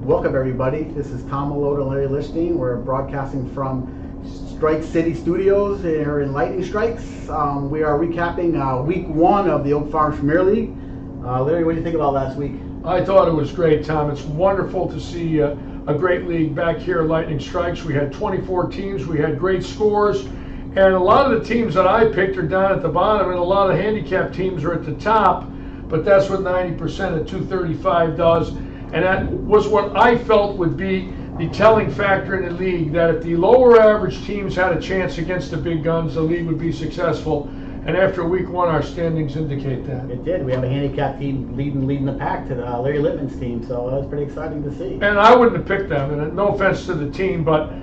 Welcome everybody. This is Tom Malone and Larry Lichting. We're broadcasting from Strike City Studios here in Lightning Strikes. We are recapping week one of the Oak Farms Premier League. Larry, what do you think about last week? I thought it was great, Tom. It's wonderful to see a great league back here at Lightning Strikes. We had 24 teams. We had great scores. And a lot of the teams that I picked are down at the bottom, and a lot of handicap teams are at the top. But that's what 90% of 235 does. And that was what I felt would be the telling factor in the league, that if the lower average teams had a chance against the big guns, the league would be successful. And after week one, our standings indicate that. It did. We have a handicap team leading the pack to Larry Littman's team, so that was pretty exciting to see. And I wouldn't have picked them, and no offense to the team, but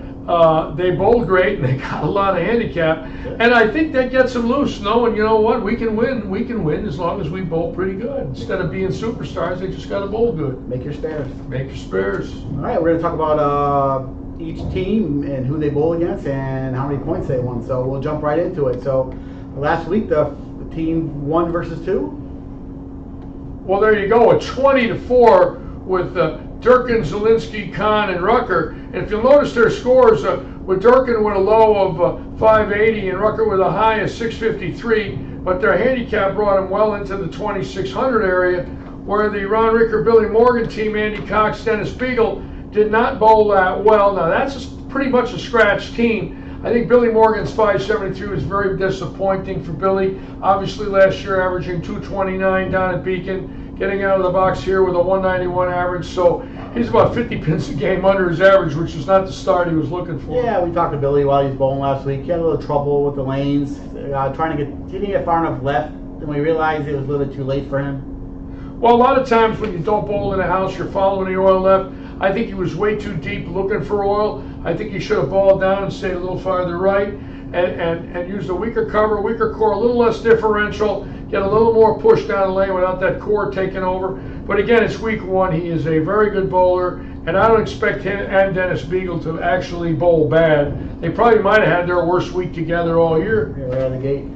they bowled great and they got a lot of handicap. And I think that gets them loose, knowing, you know what, we can win as long as we bowl pretty good. Instead of being superstars, they just got to bowl good. Make your spares. Make your spares. All right, we're going to talk about each team and who they bowl against and how many points they won. So we'll jump right into it. So last week, the team 1 versus 2. Well, there you go, a 20-4 with Durkin, Zielinski, Kahn, and Rucker. And if you'll notice their scores, with Durkin with a low of 580 and Rucker with a high of 653, but their handicap brought them well into the 2600 area, where the Ron Ricker, Billy Morgan team, Andy Cox, Dennis Beagle, did not bowl that well. Now that's pretty much a scratch team. I think Billy Morgan's 573 was very disappointing for Billy. Obviously last year averaging 229 down at Beacon, getting out of the box here with a 191 average. So he's about 50 pins a game under his average, which is not the start he was looking for. Yeah, we talked to Billy while he was bowling last week. He had a little trouble with the lanes, he didn't get far enough left, and we realized it was a little bit too late for him. Well, a lot of times when you don't bowl in a house, you're following the oil left. I think he was way too deep looking for oil. I think he should have balled down and stayed a little farther right and used a weaker cover, weaker core, a little less differential, get a little more push down the lane without that core taking over. But again, it's week one. He is a very good bowler, and I don't expect him and Dennis Beagle to actually bowl bad. They probably might have had their worst week together all year. Yeah, right out of the gate.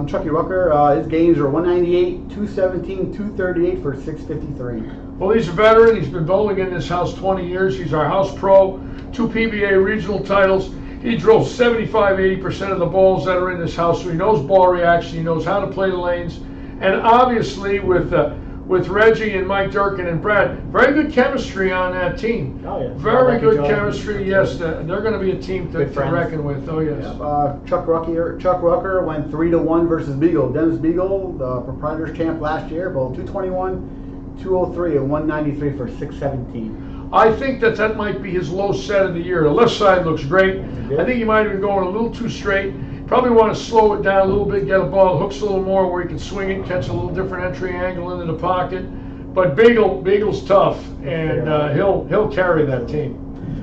Chucky Rucker, his games are 198, 217, 238 for 653. Well, he's a veteran. He's been bowling in this house 20 years. He's our house pro, 2 PBA regional titles. He drove 75-80% of the balls that are in this house, so he knows ball reaction. He knows how to play the lanes. And obviously with Reggie and Mike Durkin and Brad, very good chemistry on that team. Oh, yeah. Very good chemistry, yes. They're going to be a team to reckon with. Oh, yes. Yep. Chuck Rucker went 3-1 versus Beagle. Dennis Beagle, the proprietor's champ last year, bowled 221, 203, and 193 for 617. I think that might be his low set of the year. The left side looks great. I think he might have been going a little too straight. Probably want to slow it down a little bit, get a ball hooks a little more where he can swing it, catch a little different entry angle into the pocket. But Beagle's tough, and he'll carry that team.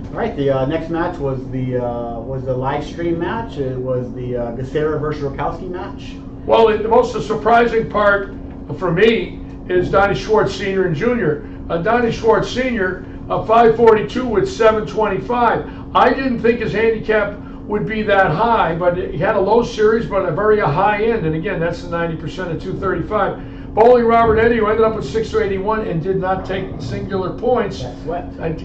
All right, the next match was the live stream match. It was the Gacera versus Rakowski match. Well, the most surprising part for me is Donnie Schwartz Sr. and Jr. Donnie Schwartz Sr. 542 with 725. I didn't think his handicap would be that high, but he had a low series, but a very high end. And again, that's the 90% of 235. Bowling Robert Eddy, who ended up with 681 and did not take singular points.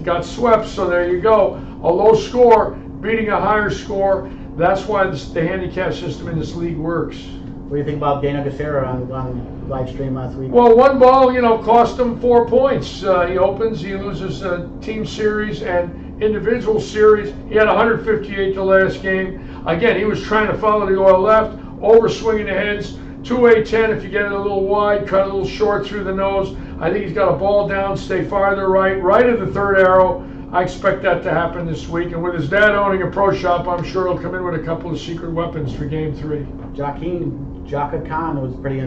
Got swept, so there you go. A low score beating a higher score. That's why the handicap system in this league works. What do you think about Dana Gacera on live stream last week? Well, one ball, cost him 4 points. He opens, he loses team series and individual series. He had 158 the last game. Again, he was trying to follow the oil left, over swinging the heads. 2-8-10 if you get it a little wide, cut a little short through the nose. I think he's got a ball down, stay farther right of the third arrow. I expect that to happen this week. And with his dad owning a pro shop, I'm sure he'll come in with a couple of secret weapons for game 3. Jaka Khan was pretty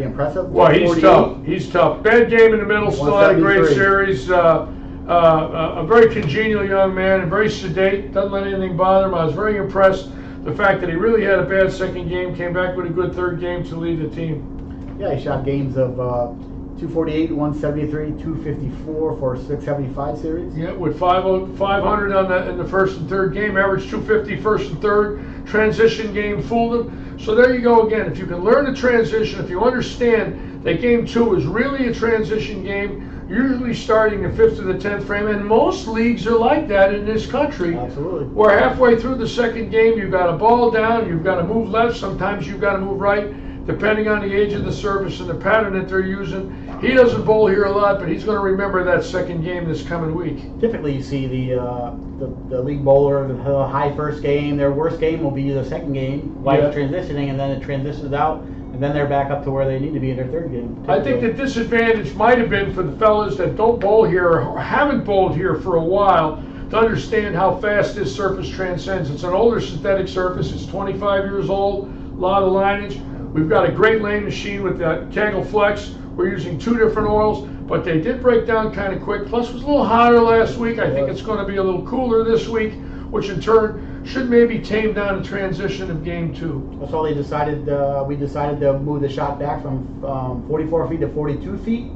impressive. Well, he's tough. He's tough. Bad game in the middle, still had a great series. A very congenial young man and very sedate. Doesn't let anything bother him. I was very impressed. The fact that he really had a bad second game, came back with a good third game to lead the team. Yeah, he shot games of 248, 173, 254 for 675 series. Yeah, with 500 in the first and third game, average 250 first and third. Transition game fooled him. So there you go again. If you can learn the transition, if you understand that game 2 is really a transition game, usually starting the 5th to the 10th frame, and most leagues are like that in this country. Absolutely. Where halfway through the second game, you've got a ball down, you've got to move left, sometimes you've got to move right, depending on the age of the surface and the pattern that they're using. He doesn't bowl here a lot, but he's going to remember that second game this coming week. Typically, you see the league bowler, the high first game, their worst game will be the second game, while it's transitioning, and then it transitions out, and then they're back up to where they need to be in their third game. Typically. I think the disadvantage might have been for the fellas that don't bowl here or haven't bowled here for a while to understand how fast this surface transcends. It's an older synthetic surface. It's 25 years old, a lot of lineage. We've got a great lane machine with the Kegel Flex. We're using 2 different oils, but they did break down kind of quick. Plus, it was a little hotter last week. I think it's going to be a little cooler this week, which in turn should maybe tame down the transition of game 2. That's why they decided. We decided to move the shot back from 44 feet to 42 feet,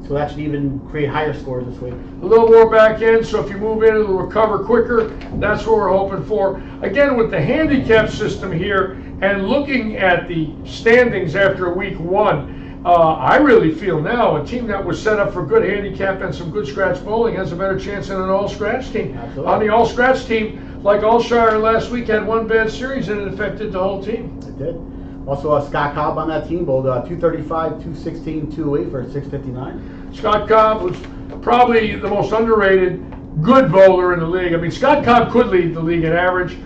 so that should even create higher scores this week. A little more back end, so if you move in, it'll recover quicker. That's what we're hoping for. Again, with the handicap system here and looking at the standings after week 1, I really feel now a team that was set up for good handicap and some good scratch bowling has a better chance than an all-scratch team. Absolutely. On the all-scratch team, like Allshire last week, had 1 bad series and it affected the whole team. It did. Also, Scott Cobb on that team bowled 235, 216, 208 for 659. Scott Cobb was probably the most underrated good bowler in the league. I mean, Scott Cobb could lead the league in average.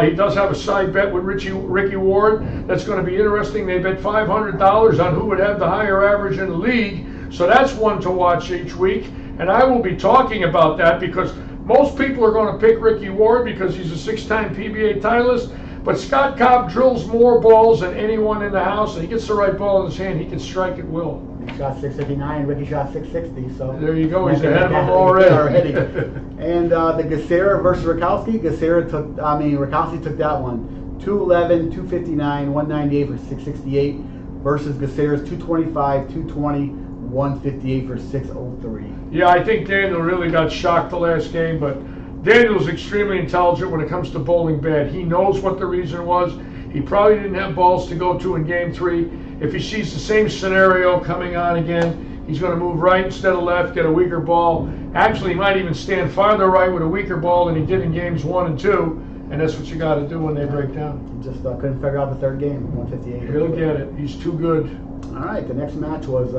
He does have a side bet with Ricky Ward. That's going to be interesting. They bet $500 on who would have the higher average in the league. So that's one to watch each week. And I will be talking about that because most people are going to pick Ricky Ward because he's a 6-time PBA titleist. But Scott Cobb drills more balls than anyone in the house. And he gets the right ball in his hand, he can strike at will. He shot 659, Ricky shot 660. So there you go. He's ahead of him already. And the Gacera versus Rakowski. Rakowski took that one. 211, 259, 198 for 668 versus Gacera's 225, 220, 158 for 603. Yeah, I think Daniel really got shocked the last game, but Daniel's extremely intelligent when it comes to bowling bad. He knows what the reason was. He probably didn't have balls to go to in game 3. If he sees the same scenario coming on again, he's going to move right instead of left, get a weaker ball. Actually, he might even stand farther right with a weaker ball than he did in games 1 and 2, and that's what you got to do when they break down. Just couldn't figure out the third game, 158. He'll get it. He's too good. All right, the next match was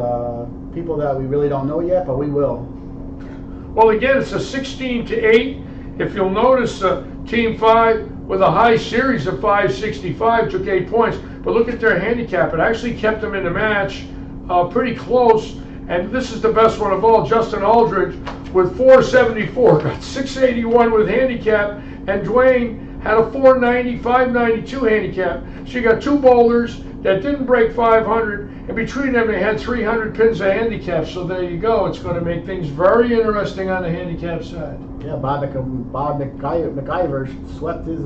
people that we really don't know yet, but we will. Well, again, it's a 16-8. If you'll notice, Team 5 with a high series of 565 took 8 points. But look at their handicap. It actually kept them in the match pretty close. And this is the best one of all. Justin Aldridge with 474 got 681 with handicap. And Dwayne had a 490, 592 handicap. So you got 2 bowlers that didn't break 500. And between them, they had 300 pins of handicap. So there you go. It's going to make things very interesting on the handicap side. Yeah, Bob McIver swept his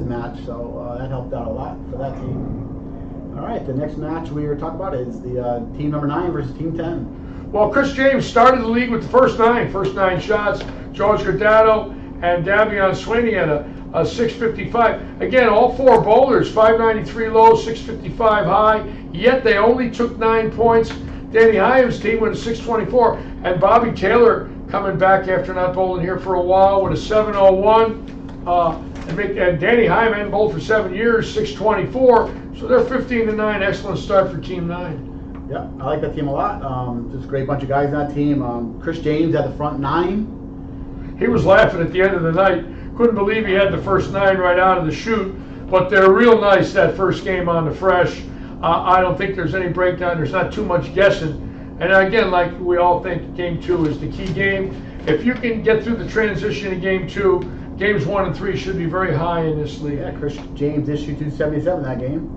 match, so that helped out a lot for that team. All right, the next match we were talking about is the team number 9 versus team 10. Well, Chris James started the league with the first 9 shots. George Gordado and Davion Sweeney had a 655. Again, all 4 bowlers, 593 low, 655 high, yet they only took 9 points. Danny Hyams' team went a 624, and Bobby Taylor coming back after not bowling here for a while with a 701. And Danny Hyman bowled for 7 years, 624. So they're 15-9. Excellent start for Team 9. Yeah, I like that team a lot. Just a great bunch of guys on that team. Chris James at the front 9. He was laughing at the end of the night. Couldn't believe he had the first 9 right out of the chute. But they're real nice that first game on the fresh. I don't think there's any breakdown. There's not too much guessing. And again, like we all think, game 2 is the key game. If you can get through the transition in game 2, games 1 and 3 should be very high in this league. Yeah, Chris James issued 277 that game.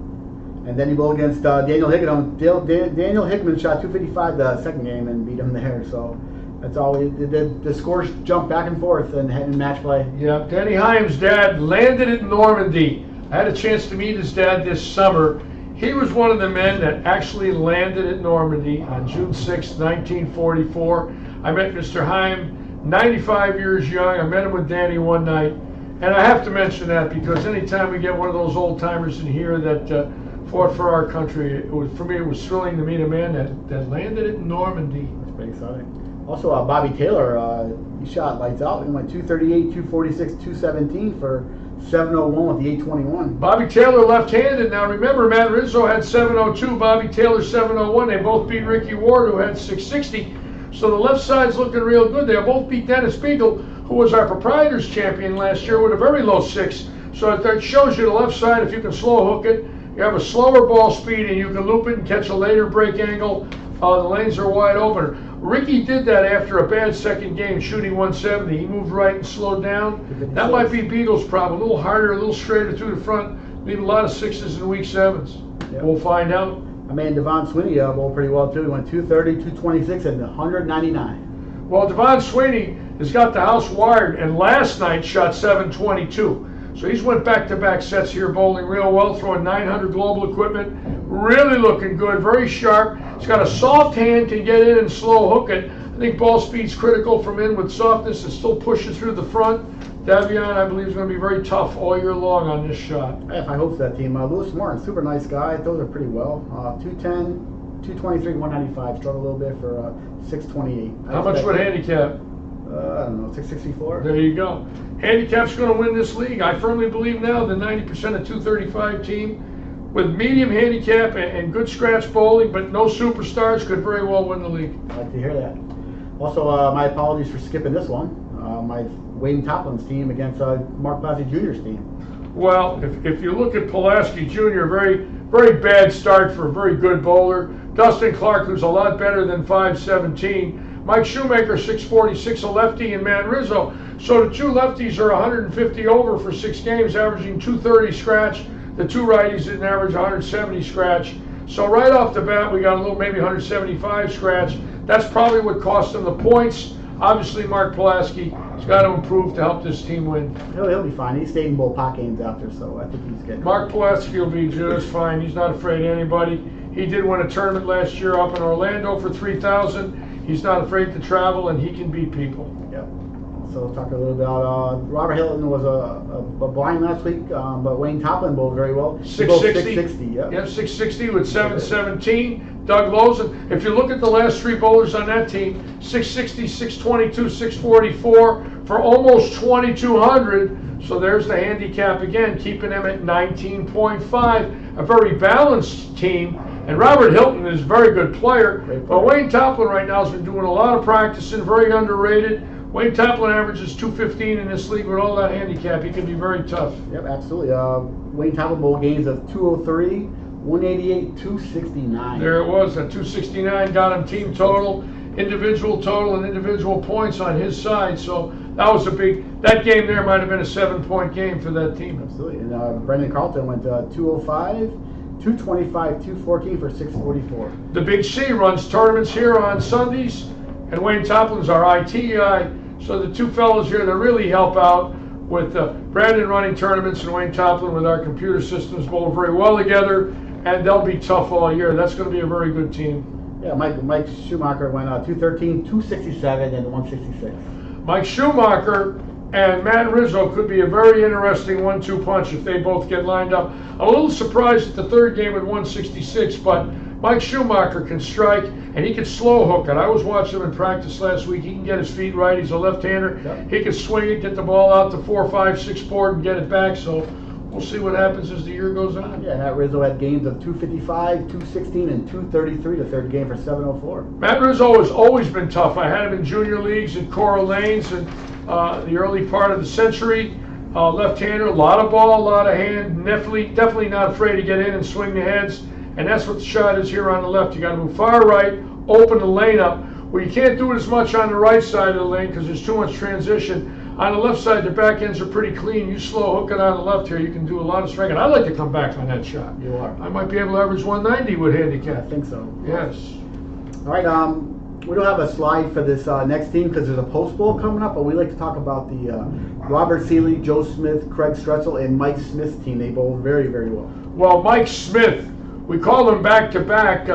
And then he bowled against Daniel Hickman. Daniel Hickman shot 255 the second game and beat him there. So that's all. The scores jump back and forth in match play. Yeah, Danny Hyams' dad landed at Normandy. I had a chance to meet his dad this summer. He was one of the men that actually landed at Normandy on June 6, 1944. I met Mr. Heim, 95 years young. I met him with Danny one night. And I have to mention that because anytime we get one of those old-timers in here that fought for our country, for me it was thrilling to meet a man that landed at Normandy. That's pretty exciting. Also, Bobby Taylor, he shot lights out. He went 238, 246, 217 for 701 with the 821. Bobby Taylor left-handed. Now remember, Matt Rizzo had 702, Bobby Taylor 701. They both beat Ricky Ward, who had 660. So the left side's looking real good. They both beat Dennis Beagle, who was our proprietors champion last year with a very low 6. So that shows you the left side, if you can slow hook it, you have a slower ball speed and you can loop it and catch a later break angle. The lanes are wide open. Ricky did that after a bad second game, shooting 170. He moved right and slowed down. That might be Beagle's problem. A little harder, a little straighter through the front. Leave a lot of 6s and weak 7s. Yep. We'll find out. I mean, Devon Sweeney bowled pretty well too. He went 230, 226, and 199. Well, Devon Sweeney has got the house wired, and last night shot 722. So he's went back-to-back sets here, bowling real well, throwing 900 global equipment. Really looking good, very sharp. He's got a soft hand, can get in and slow hook it. I think ball speed's critical from in with softness and still pushes through the front. Davion, I believe, is going to be very tough all year long on this shot. I hope so, that team. Lewis Martin, super nice guy. Those are pretty well. 210, 223, 195. Struggled a little bit for 628. How much would handicap? I don't know, 664. There you go. Handicap's going to win this league. I firmly believe now the 90% of 235 team with medium handicap and good scratch bowling, but no superstars, could very well win the league. I'd like to hear that. Also, my apologies for skipping this one. My Wayne Toplin's team against Mark Pulaski Jr.'s team. Well, if you look at Pulaski Jr., very bad start for a very good bowler. Dustin Clark, who's a lot better than 517. Mike Shoemaker, 646, a lefty, and Matt Rizzo. So the two lefties are 150 over for 6 games, averaging 230 scratch. The two righties didn't average 170 scratch. So right off the bat, we got a little, maybe 175 scratch. That's probably what cost them the points. Obviously, Mark Pulaski has got to improve to help this team win. He'll be fine. He stayed in both pot games after, so I think he's good. Mark Pulaski will be just fine. He's not afraid of anybody. He did win a tournament last year up in Orlando for 3,000. He's not afraid to travel, and he can beat people. Yep. So we'll talk a little about Robert Hilton was a blind last week, but Wayne Toplin bowled very well. 660. 660, yep. Yep, 660 with 717. Doug Lozen. If you look at the last 3 bowlers on that team, 660, 622, 644 for almost 2,200. So there's the handicap again, keeping them at 19.5. A very balanced team. And Robert Hilton is a very good player, but Wayne Toplin right now has been doing a lot of practicing, very underrated. Wayne Toplin averages 215 in this league with all that handicap. He can be very tough. Yep, absolutely. Wayne Toplin bowl games of 203, 188, 269. There it was, at 269 got him team total, individual total, and individual points on his side. So that was that game there might have been a 7-point game for that team. Absolutely. And Brendan Carlton went 205. 225, 214 for 644. The Big C runs tournaments here on Sundays, and Wayne Toplin's our IT guy. So the two fellows here that really help out with Brandon running tournaments and Wayne Toplin with our computer systems bowl very well together, and they'll be tough all year. That's going to be a very good team. Yeah, Mike Schumacher went 213, 267, and 166. Mike Schumacher and Matt Rizzo could be a very interesting 1-2 punch if they both get lined up. I'm a little surprised at the third game at 166, but Mike Schumacher can strike, and he can slow hook it. I was watching him in practice last week. He can get his feet right. He's a left-hander. Yep. He can swing it, get the ball out to 4, 5, 6 board, and get it back. So we'll see what happens as the year goes on. Yeah, Matt Rizzo had games of 255, 216, and 233 the third game for 704. Matt Rizzo has always been tough. I had him in junior leagues at Coral Lanes and the early part of the century. Left-hander, a lot of ball, a lot of hand. Definitely not afraid to get in and swing the heads. And that's what the shot is here on the left. You got to move far right, open the lane up. Well, you can't do it as much on the right side of the lane because there's too much transition. On the left side, the back ends are pretty clean. You slow hook it on the left here, you can do a lot of striking. I'd like to come back on that shot. You are. I might be able to average 190 with handicap. I think so. Yes. All right. We don't have a slide for this next team because there's a post bowl coming up, but we like to talk about the Robert Seeley, Joe Smith, Craig Stretzel, and Mike Smith's team. They bowled very, very well. Well, Mike Smith, we called him back-to-back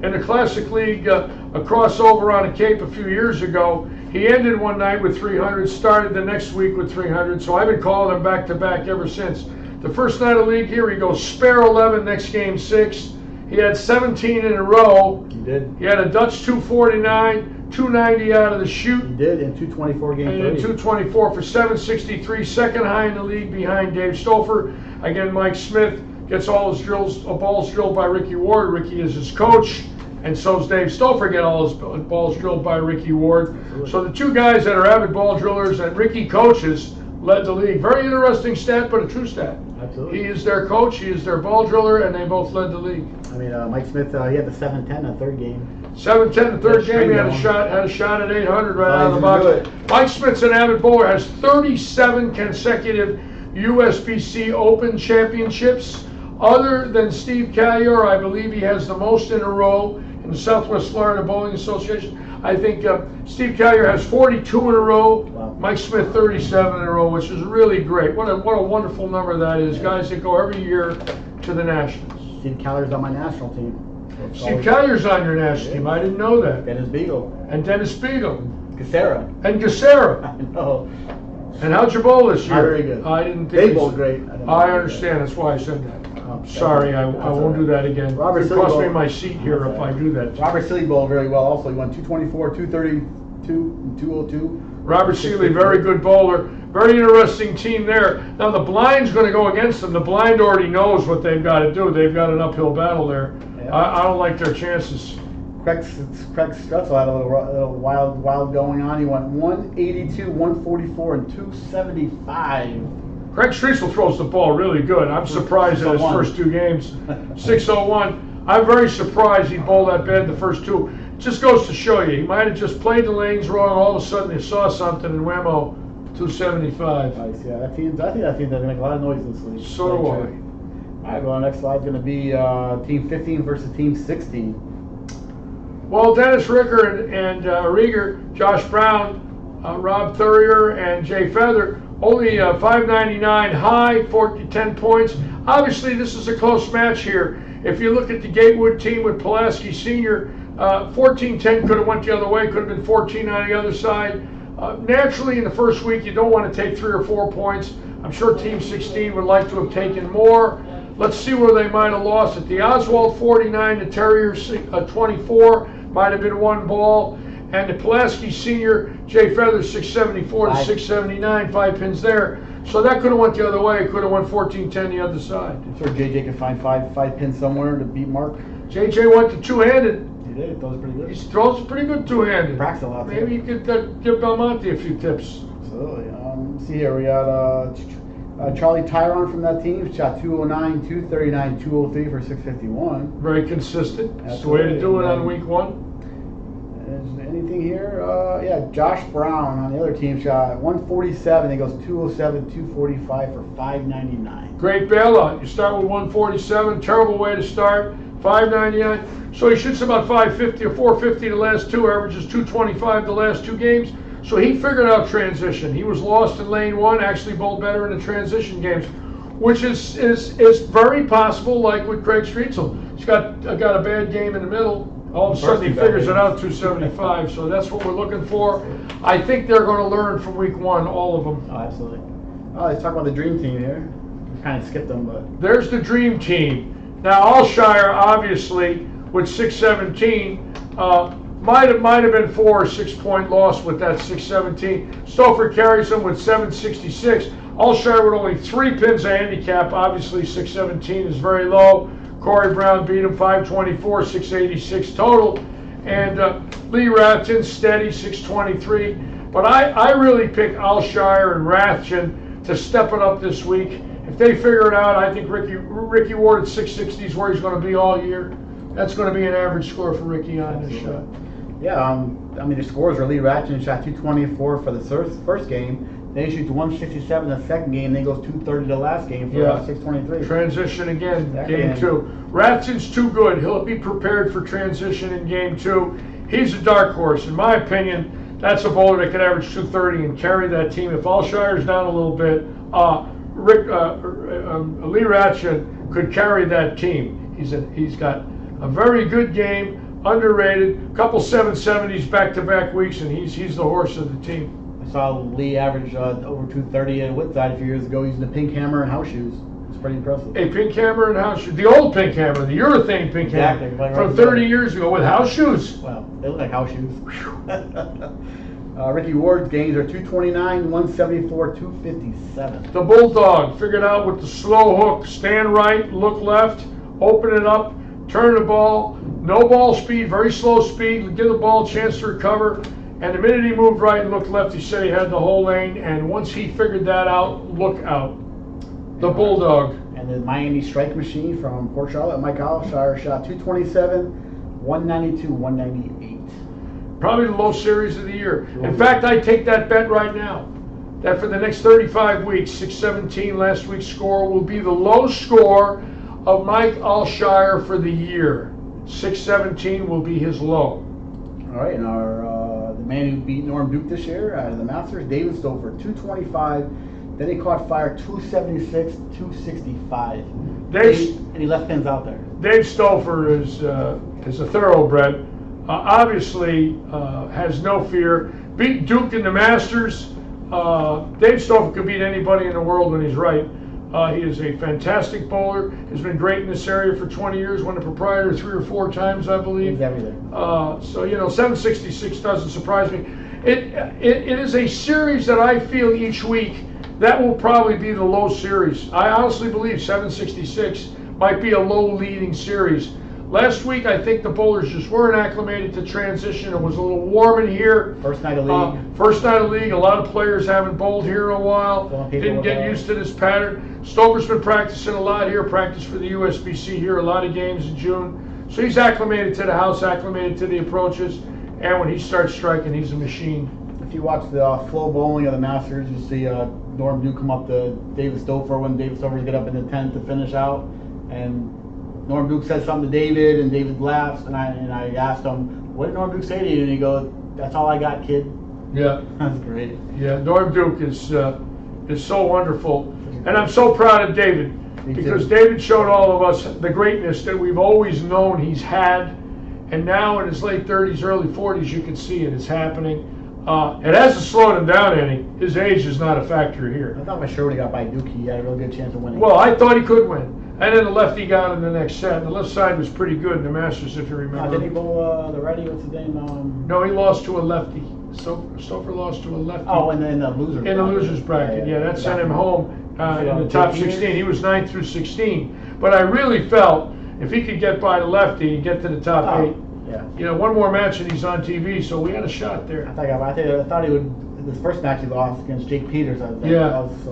in the Classic League, a crossover on a Cape a few years ago. He ended one night with 300, started the next week with 300, so I've been calling him back-to-back ever since. The first night of league here, he goes spare 11, next game 6. He had 17 in a row. He did. He had a Dutch 249, 290 out of the chute. He did in 224 game And 30. in 224 for 763, second high in the league behind Dave Stouffer. Again, Mike Smith gets all his balls drilled by Ricky Ward. Ricky is his coach, and so's Dave Stouffer get all his balls drilled by Ricky Ward. Absolutely. So the two guys that are avid ball drillers and Ricky coaches led the league. Very interesting stat, but a true stat. Absolutely. He is their coach, he is their ball driller, and they both led the league. I mean, Mike Smith, he had the 7-10 in the third game. 7-10 the third Yeah, game, he had straight a shot at 800 right Oh, out of the he's box. gonna do Mike Smith's an avid bowler, has 37 consecutive USBC Open championships. Other than Steve Callier, I believe he has the most in a row in the Southwest Florida Bowling Association. I think Steve Callier has 42 in a row. Wow. Mike Smith 37 in a row, which is really great. What a wonderful number that is. Guys that go every year to the Nationals. Steve Caller's on my national team. So it's Steve always- Callier's on your national team. I didn't know that. Dennis Beagle. And Dennis Spiegel. Casera. And Gacera. I know. And how'd you bowl this year? Not very good. I didn't They think bowled great. I understand. That's why I said that. Sorry, I won't do that again. Robert It Silly cost me bowled- my seat here if I do that. Robert Silly bowled very well also. He won 224, 232, and 202. Robert Seeley, very good bowler. Very interesting team there. Now the blind's going to go against them. The blind already knows what they've got to do. They've got an uphill battle there. Yeah. I don't like their chances. Craig Strutzel had a little wild going on. He went 182, 144, and 275. Craig Streisel throws the ball really good. I'm surprised at his 601. first two games. 601. I'm very surprised he bowled that bad the first two. Just goes to show you, he might have just played the lanes wrong. All of a sudden, he saw something in whammo, 275. Nice, yeah. That team, I think that team's gonna make a lot of noise this week. So do I. All right, well, our next slide's going to be Team 15 versus Team 16. Well, Dennis Ricker and Rieger, Josh Brown, Rob Thurier, and Jay Feather, only 599 high, 10 points. Obviously, this is a close match here. If you look at the Gatewood team with Pulaski Sr., 14-10 could have went the other way, could have been 14 on the other side. Naturally, in the first week, you don't want to take 3 or 4 points. I'm sure Team 16 would like to have taken more. Let's see where they might have lost it. The Oswald 49, the Terrier 24, might have been 1 ball. And the Pulaski Sr., Jay Feather 674 to 679, 5 pins there. So that could have went the other way. It could have went 14-10 the other side. I'm sure JJ can find five pins somewhere to beat Mark. JJ went to two-handed. He did. He throws pretty He good. throws pretty good two-handed. Practice a lot. Maybe you could give Belmonte a few tips. Absolutely. Let's see here. We got Charlie Tyron from that team. Shot 209, 239, 203 for 651. Very consistent. That's the way to do it on week 1. Is anything here? Yeah, Josh Brown on the other team shot 147. He goes 207, 245 for 599. Great bailout. You start with 147. Terrible way to start. 599. So he shoots about 550 or 450 the last 2. Averages 225 the last 2 games. So he figured out transition. He was lost in lane 1. Actually bowled better in the transition games, which is very possible. Like with Craig Streetzel, he's got a bad game in the middle. All of a sudden he figures it out 275. So that's what we're looking for. I think they're going to learn from week 1, all of them. Oh, absolutely. Let's talk about the dream team here. We kind of skipped them, but There's the dream team. Now Alshire, obviously, with 617, might have been 4 or 6 point loss with that 617. Stouffer carries him with 766. Alshire with only 3 pins of handicap. Obviously, 617 is very low. Corey Brown beat him 524, 686 total. And Lee Rathjen steady, 623. But I really pick Alshire and Rathjen to step it up this week. If they figure it out, I think Ricky Ward at 660 is where he's going to be all year. That's going to be an average score for Ricky on this shot. yeah, I mean, the scores are Lee Ratchin shot 224 for the first game. Then he shoots 167 the second game. Then he goes 230 the last game for 623. Transition again, That game game. 2. Rathjen's too good. He'll be prepared for transition in game 2. He's a dark horse. In my opinion, that's a bowler that could average 230 and carry that team. If Alshire's down a little bit, Lee Rathjen could carry that team. He's got a very good game, underrated, couple 770s back-to-back weeks, and he's the horse of the team. I saw Lee average over 230 at Woodside a few years ago using the pink hammer and house shoes. It's pretty impressive. A pink hammer and house shoes. The old pink hammer, the urethane pink Exactly, hammer like from right 30 there. years ago with house shoes. Wow, they look like house shoes. Ricky Ward's gains are 229, 174, 257. The Bulldog figured out with the slow hook, stand right, look left, open it up, turn the ball, no ball speed, very slow speed, give the ball a chance to recover. And the minute he moved right and looked left, he said he had the whole lane. And once he figured that out, look out. The Bulldog. And the Miami Strike Machine from Port Charlotte, Mike Alshire, shot 227, 192, 198. Probably the low series of the year. In fact, I take that bet right now. That for the next 35 weeks, 617, last week's score, will be the low score of Mike Alshire for the year. 617 will be his low. All right, and the man who beat Norm Duke this year out of the Masters, David Stover, 225. Then he caught fire, 276, 265. And he left pins out there. Dave Stouffer is a thoroughbred. Obviously has no fear. Beat Duke in the Masters. Dave Stouffer could beat anybody in the world when he's right. He is a fantastic bowler. Has been great in this area for 20 years. Won the proprietor 3 or 4 times, I believe. He's everything. So 766 doesn't surprise me. It is a series that I feel each week that will probably be the low series. I honestly believe 766 might be a low leading series. Last week, I think the bowlers just weren't acclimated to transition. It was a little warm in here. First night of league. First night of league. A lot of players haven't bowled here in a while. Didn't get used to this pattern. Stover's been practicing a lot here. Practiced for the USBC here. A lot of games in June. So he's acclimated to the house, acclimated to the approaches. And when he starts striking, he's a machine. If you watch the flow bowling of the Masters, you see Norm Duke come up to David Stover when David Stover get up in the 10th to finish out. And Norm Duke says something to David, and David laughs, and I asked him, what did Norm Duke say to you? And he goes, that's all I got, kid. Yeah. That's great. Yeah, Norm Duke is so wonderful. And I'm so proud of David, because David showed all of us the greatness that we've always known he's had. And now in his late 30s, early 40s, you can see it. It's happening. It hasn't slowed him down any. His age is not a factor here. I thought for sure when he got by Duke, he had a real good chance of winning. Well, I thought he could win. And then the lefty got in the next set. And the left side was pretty good in the Masters, if you remember. Did he bowl the righty? What's his name? No, he lost to a lefty. Stover lost to a lefty. Oh, and then the loser. In the losers bracket, yeah, that sent him home in the top 16. He was 9 through 16. But I really felt if he could get by the lefty and get to the top 8, one more match and he's on TV, so we had a shot there. I thought he would. This first match he lost against Jake Peters.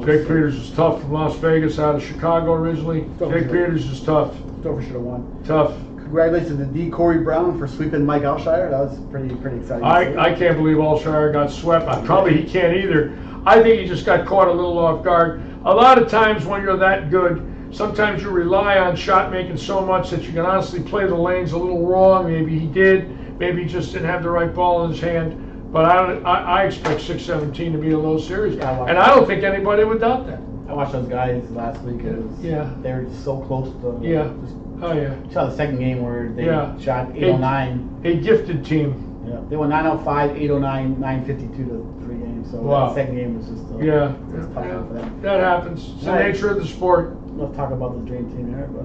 Jake Peters is tough from Las Vegas, out of Chicago originally. Jake Peters is tough. Stover should have won. Tough. Congratulations to D. Corey Brown for sweeping Mike Alshire. That was pretty exciting. I can't believe Alshire got swept. Probably he can't either. I think he just got caught a little off guard. A lot of times when you're that good, sometimes you rely on shot making so much that you can honestly play the lanes a little wrong. Maybe he did. Maybe he just didn't have the right ball in his hand. But I expect 617 to be a low series. And I don't think anybody would doubt that. I watched those guys last week. They were so close to. You saw the second game where they shot 809. A gifted team. Yeah, they won 905, 809, 952 to 3 games. So the second game was just tough for them. That happens. It's the nature of the sport. Let's talk about the dream team here, but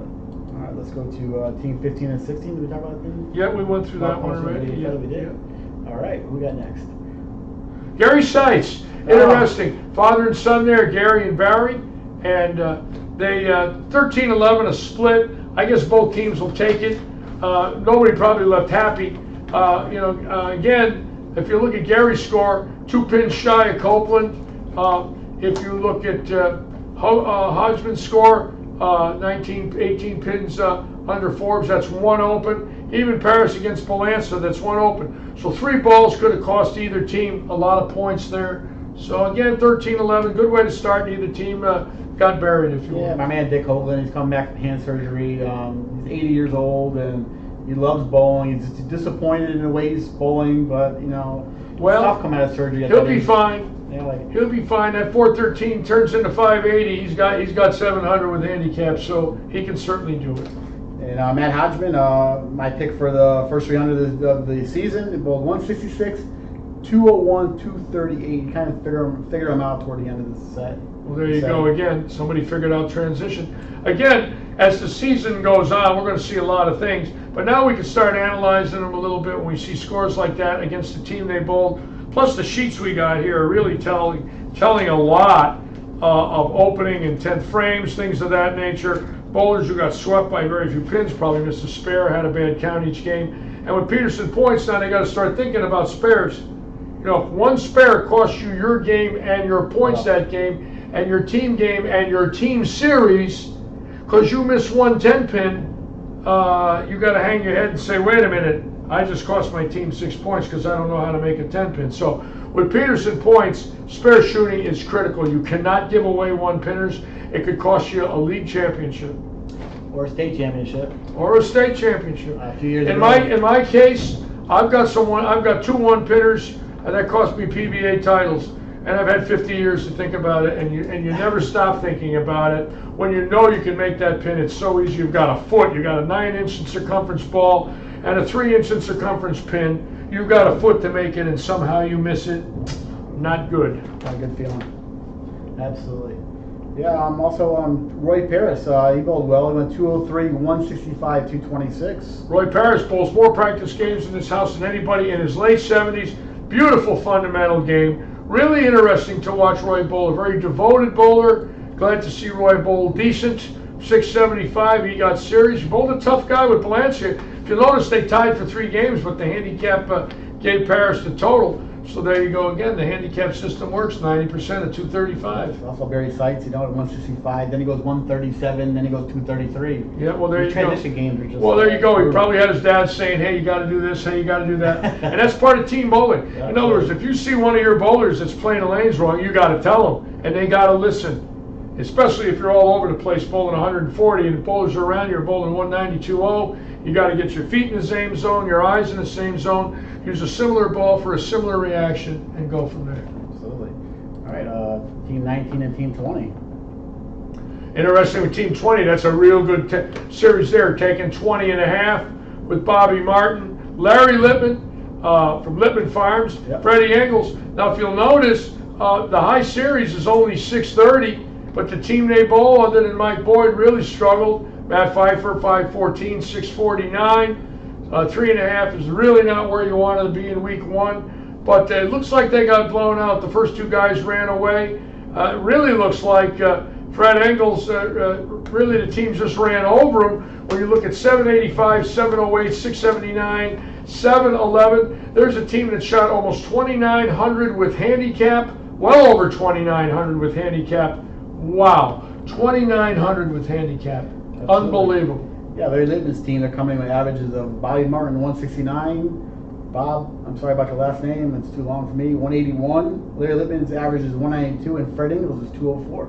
all right, let's go to team 15 and 16. Did we talk about them? Yeah, we went through that one already. Yeah, we did. All right, who we got next? Gary Seitz. Interesting. Father and son there, Gary and Barry. And they 13-11, a split. I guess both teams will take it. Nobody probably left happy. Again, if you look at Gary's score, 2 pins shy of Copeland. If you look at Hodgman's score, 18 pins under Forbes, that's 1 open. Even Paris against Balanza, that's 1 open. So 3 balls could have cost either team a lot of points there. So again, 13-11, good way to start. Neither team got buried, if you will. Yeah, my man Dick Hoagland, he's come back from hand surgery. He's 80 years old and he loves bowling. He's just disappointed in the way he's bowling, but it's tough coming out of surgery. He'll be fine. Yeah, he'll be fine. That 413 turns into 580. He's got 700 with handicap, so he can certainly do it. And Matt Hodgman, my pick for the first 300 of the season, he bowled 166, 201, 238. You kind of figure them out toward the end of the set. Well, there you go again. Somebody figured out transition. Again, as the season goes on, we're going to see a lot of things. But now we can start analyzing them a little bit when we see scores like that against the team they bowled. Plus the sheets we got here are really telling a lot of opening and 10th frames, things of that nature. Bowlers who got swept by very few pins, probably missed a spare, had a bad count each game. And with Peterson points now, they got to start thinking about spares. You know, if one spare costs you your game and your points that game, and your team game and your team series, because you miss one 10 pin, you got to hang your head and say, wait a minute, I just cost my team 6 points because I don't know how to make a 10 pin. So with Peterson points, spare shooting is critical. You cannot give away one pinners. It could cost you a league championship. Or a state championship. Or a state championship. A few years in ago. my case, I've got 2 1 pinners, and that cost me PBA titles. And I've had 50 years to think about it, and you never stop thinking about it. When you know you can make that pin, it's so easy. You've got a foot, you've got a 9-inch in circumference ball, and a 3-inch in circumference pin. You've got a foot to make it, and somehow you miss it. Not good. Not a good feeling. Absolutely. Yeah, I'm also on Roy Paris. He bowled well. He went 203, 165, 226. Roy Paris bowls more practice games in this house than anybody in his late 70s. Beautiful fundamental game. Really interesting to watch Roy bowl. A very devoted bowler. Glad to see Roy bowl decent. 675. He got serious. He bowled a tough guy with Valencia. If you notice, they tied for 3 games, but the handicap gave Paris the total. So there you go again. The handicap system works 90% at 235. Also Barry Seitz, at 165. Then he goes 137. Then he goes 233. Yeah, well there you go. Transition games are just. Well, there you go. He probably had his dad saying, "Hey, you got to do this. Hey, you got to do that," and that's part of team bowling. Yeah, in other words, if you see one of your bowlers that's playing the lanes wrong, you got to tell them, and they got to listen. Especially if you're all over the place bowling 140 and the bowlers are around you, you're bowling 192.0. You got to get your feet in the same zone, your eyes in the same zone. Use a similar ball for a similar reaction, and go from there. Absolutely. All right, Team 19 and Team 20. Interesting with Team 20, that's a real good series there, taking 20 and a half with Bobby Martin, Larry Lippman from Lippman Farms, Yep. Freddie Engels. Now, if you'll notice, the high series is only 630, but the team they bowl, other than Mike Boyd, really struggled. Matt Pfeiffer, 514, 649. 3.5 is really not where you want to be in week 1, but it looks like they got blown out. The first 2 guys ran away. It really looks like Fred Engels, really the team just ran over him. When you look at 785, 708, 679, 711, there's a team that shot almost 2,900 with handicap, well over 2,900 with handicap. Wow, 2,900 with handicap. Absolutely. Unbelievable. Yeah, Larry Lippman's team, they're coming with averages of Bobby Martin 169, Bob, I'm sorry about your last name, it's too long for me, 181. Larry Lippman's average is 192, and Fred Engels is 204.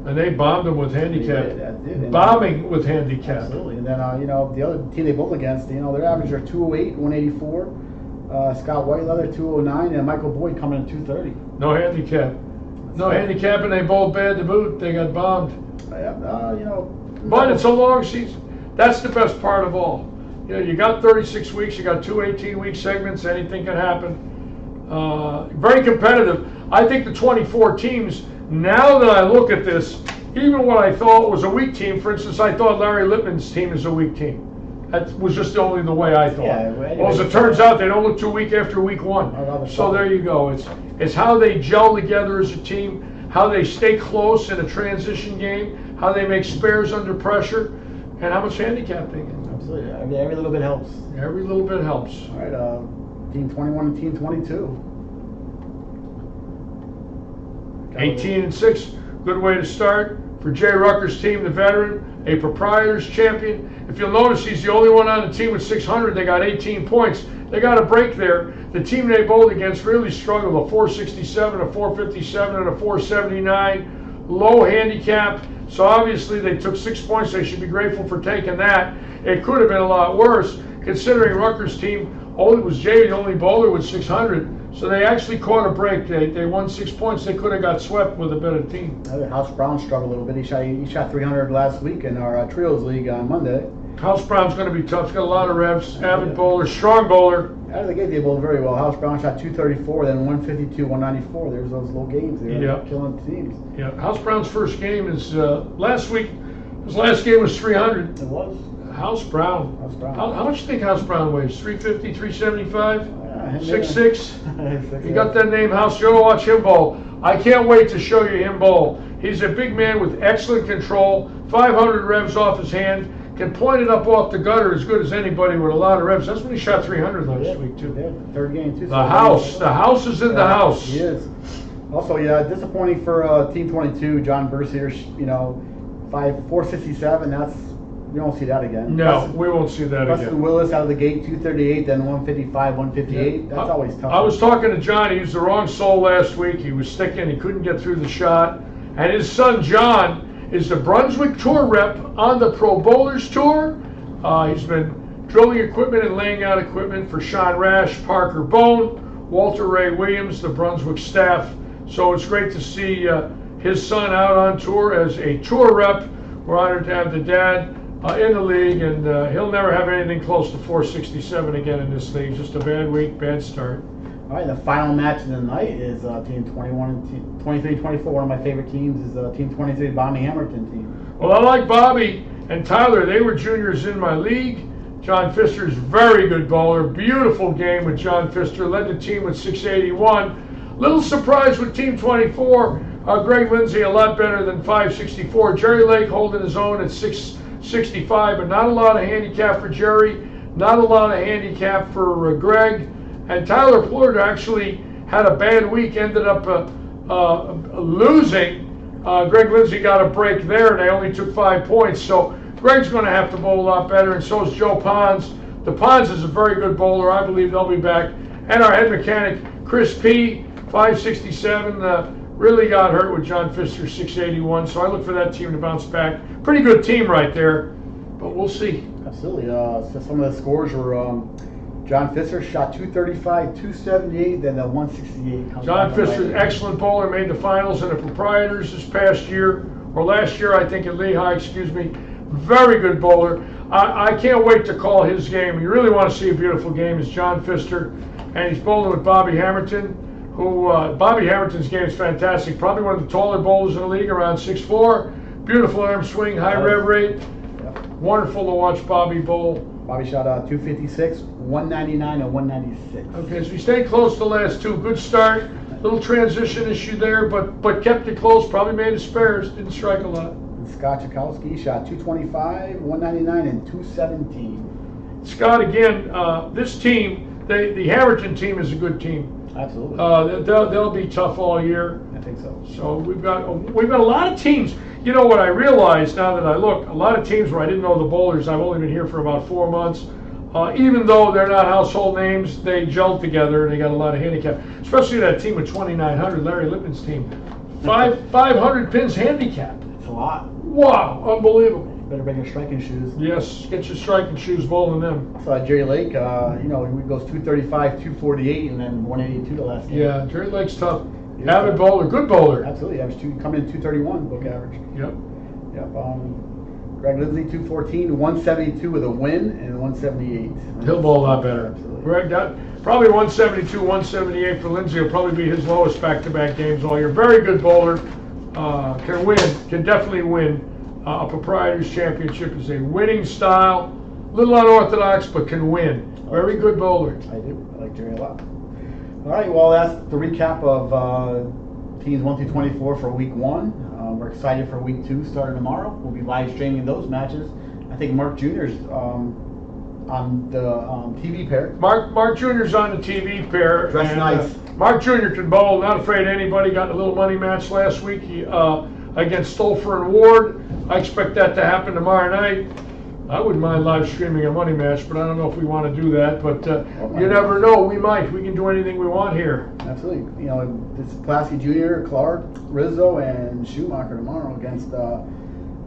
And they bombed him with handicap. Did. Bombing with handicap. Absolutely. And then, the other team they both against, their averages are 208, 184. Scott Whiteleather, 209, and Michael Boyd coming in 230. No handicap. No handicap, and they both bad to boot. They got bombed. But it's a long season. That's the best part of all. You got 36 weeks, you got 2 18-week segments, anything can happen. Very competitive. I think the 24 teams, now that I look at this, even what I thought was a weak team, for instance, I thought Larry Lippman's team is a weak team. That was just only the way I thought. Yeah, well, anyway, as it turns out, they don't look too weak after week 1. So there you go. It's how they gel together as a team, how they stay close in a transition game, how they make spares under pressure, and how much handicap they get. Absolutely. Every little bit helps. Every little bit helps. All right, Team 21 and Team 22. 18 and 6, good way to start. For Jay Rucker's team, the veteran, a proprietor's champion. If you'll notice, he's the only one on the team with 600. They got 18 points. They got a break there. The team they bowled against really struggled. A 467, a 457, and a 479. Low handicap. So obviously they took 6 points. They should be grateful for taking that. It could have been a lot worse, considering Rucker's team only was Jay the only bowler with 600. So they actually caught a break. They won 6 points. They could have got swept with a better team. House Brown struggled a little bit. He shot 300 last week in our Trios League on Monday. House Brown's going to be tough. He's got a lot of revs. Avid bowler, strong bowler. Out of the gate, they bowled very well. House Brown shot 234, then 152, 194. There's those low games. They were killing teams. Yeah, House Brown's first game is last week. His last game was 300. It was. House Brown. House Brown. How much do you think House Brown weighs? 350, 375? Yeah, 6'6"? You got that name, House. You ought to watch him bowl. I can't wait to show you him bowl. He's a big man with excellent control, 500 revs off his hand, can point it up off the gutter as good as anybody with a lot of revs. That's when he shot 300 last week, too. Yeah, third game, too. The house is in the house. He is. Also, yeah, disappointing for Team 22, John Bercier, 467. We won't see that again. No, we won't see that Preston again. Willis out of the gate, 238, then 155, 158. Yeah. That's always tough. I was talking to Johnny. He was the wrong soul last week. He was sticking. He couldn't get through the shot. And his son, John, is the Brunswick Tour rep on the Pro Bowlers Tour. He's been drilling equipment and laying out equipment for Sean Rash, Parker Bone, Walter Ray Williams, the Brunswick staff. So it's great to see his son out on tour as a tour rep. We're honored to have the dad in the league, and he'll never have anything close to 467 again in this league. Just a bad week, bad start. All right, the final match of the night is Team 21 and 23-24. One of my favorite teams is Team 23, Bobby Hamilton team. Well, I like Bobby and Tyler. They were juniors in my league. John Pfister's very good bowler. Beautiful game with John Pfister. Led the team with 681. Little surprise with Team 24. Greg Lindsay a lot better than 564. Jerry Lake holding his own at 665, but not a lot of handicap for Jerry. Not a lot of handicap for Greg. And Tyler Plord actually had a bad week, ended up losing. Greg Lindsay got a break there, and they only took 5 points. So Greg's going to have to bowl a lot better, and so is Joe Pons. The Pons is a very good bowler. I believe they'll be back. And our head mechanic, Chris P., 567, really got hurt with John Pfister, 681. So I look for that team to bounce back. Pretty good team right there, but we'll see. Absolutely. So some of the scores were John Pfister shot 235, 278, then a 168. John Pfister, excellent bowler, made the finals in the proprietors this past year, or last year, I think, at Lehigh, excuse me. Very good bowler. I can't wait to call his game. You really want to see a beautiful game. It's John Pfister, and he's bowling with Bobby Hamilton, who, Bobby Hamilton's game is fantastic. Probably one of the taller bowlers in the league, around 6'4". Beautiful arm swing, high rev rate. Wonderful to watch Bobby bowl. Bobby shot 256, 199, and 196. Okay, so he stayed close to the last two. Good start. Little transition issue there, but kept it close. Probably made his spares. Didn't strike a lot. And Scott Chakowski shot 225, 199, and 217. Scott, again, this team, the Hamilton team is a good team. Absolutely. They'll be tough all year. I think so. So we've got a lot of teams. You know what I realized now that I look, a lot of teams where I didn't know the bowlers. I've only been here for about 4 months. Even though they're not household names, they gelled together and they got a lot of handicap. Especially that team with 2,900, Larry Lipman's team, 500 pins handicap. It's a lot. Wow, unbelievable. Better bring your striking shoes. Yes, get your striking shoes bowling them. So Jerry Lake, he goes 235, 248, and then 182 the last game. Yeah, Jerry Lake's tough. Avid bowler, good bowler. Absolutely, coming in 231 book average. Yep. Greg Lindsay 214, 172 with a win, and 178. He'll bowl a lot better. Absolutely. Greg, probably 172, 178 for Lindsay will probably be his lowest back-to-back games all year. Very good bowler. Can definitely win. A proprietor's championship is a winning style. A little unorthodox, but can win. Very good bowler. I do. I like Jerry a lot. All right, well, that's the recap of teams 1 through 24 for week 1. We're excited for week 2 starting tomorrow. We'll be live streaming those matches. I think Mark Jr.'s on the TV pair. Mark Jr.'s on the TV pair. Dressed nice. Mark Jr. can bowl, not afraid of anybody. Got a little money match last week against Stolfer and Ward. I expect that to happen tomorrow night. I wouldn't mind live streaming a money match, but I don't know if we want to do that. But you never know. We might. We can do anything we want here. Absolutely. It's Pulaski Jr., Clark, Rizzo, and Schumacher tomorrow against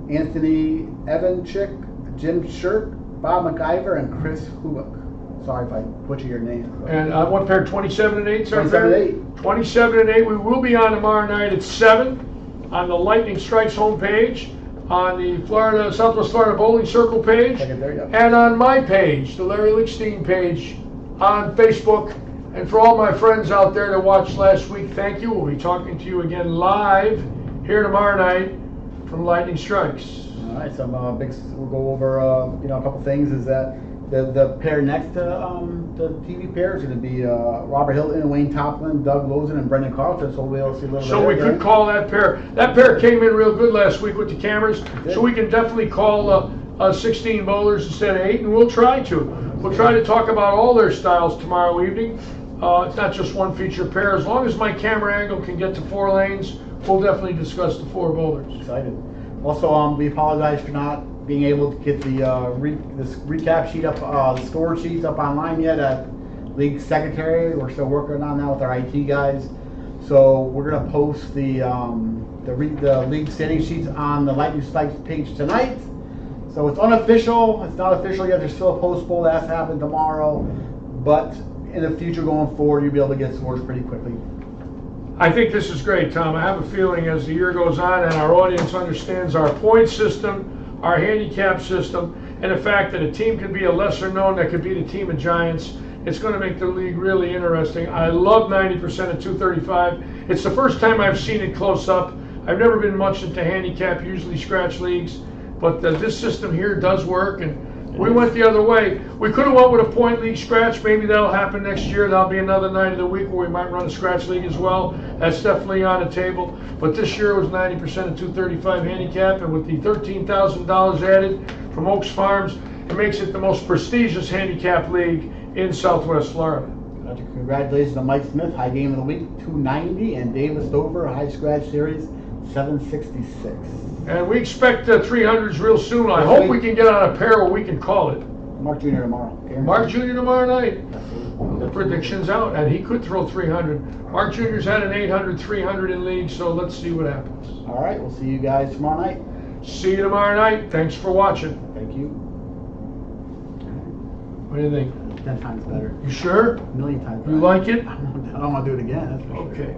Anthony Evanchik, Jim Shirk, Bob McIver, and Chris Huick. Sorry if I butcher your name. And one pair, 27 and 8. 27 and 8. 27 and 8. We will be on tomorrow night at 7 on the Lightning Strikes homepage, on the Southwest Florida Bowling Circle page, there, yeah. and on my page, the Larry Lichstein page, on Facebook. And for all my friends out there that watched last week, thank you. We'll be talking to you again live here tomorrow night from Lightning Strikes. All right, we'll go over a couple things. Is that the pair next to the TV pair is going to be Robert Hilton and Wayne Toplin, Doug Lozen and Brendan Carlton. So we'll see a little bit. So we could call that pair. That pair came in real good last week with the cameras. So we can definitely call 16 bowlers instead of 8, and we'll try to. We'll try to talk about all their styles tomorrow evening. It's not just one feature pair. As long as my camera angle can get to 4 lanes, we'll definitely discuss the 4 bowlers. Excited. Also, we apologize for not being able to get the this recap sheet up, the score sheets up online yet at League Secretary. We're still working on that with our IT guys. So we're gonna post the league standing sheets on the Lightning Strikes page tonight. So it's unofficial. It's not official yet. There's still a post bowl that has to happen tomorrow, but in the future going forward, you'll be able to get scores pretty quickly. I think this is great, Tom. I have a feeling as the year goes on and our audience understands our point system, our handicap system, and the fact that a team can be a lesser known that could beat a team of giants, it's going to make the league really interesting. I love 90% at 235. It's the first time I've seen it close up. I've never been much into handicap, usually scratch leagues, but this system here does work, and we went the other way. We could have went with a point league scratch. Maybe that'll happen next year. That'll be another night of the week where we might run a scratch league as well. That's definitely on the table. But this year it was 90% of 235 handicap, and with the $13,000 added from Oaks Farms, it makes it the most prestigious handicap league in Southwest Florida. Congratulations to Mike Smith, high game of the week, 290, and David Stover, high scratch series, 766. And we expect 300s real soon. I hope we can get on a pair where we can call it. Mark Jr. tomorrow. Mark Jr. tomorrow night. The prediction's out, and he could throw 300. Mark Jr.'s had an 800, 300 in league, so let's see what happens. All right, we'll see you guys tomorrow night. See you tomorrow night. Thanks for watching. Thank you. What do you think? 10 times better. You sure? A million times better. You like it? I don't want to do it again. That's for sure. Okay.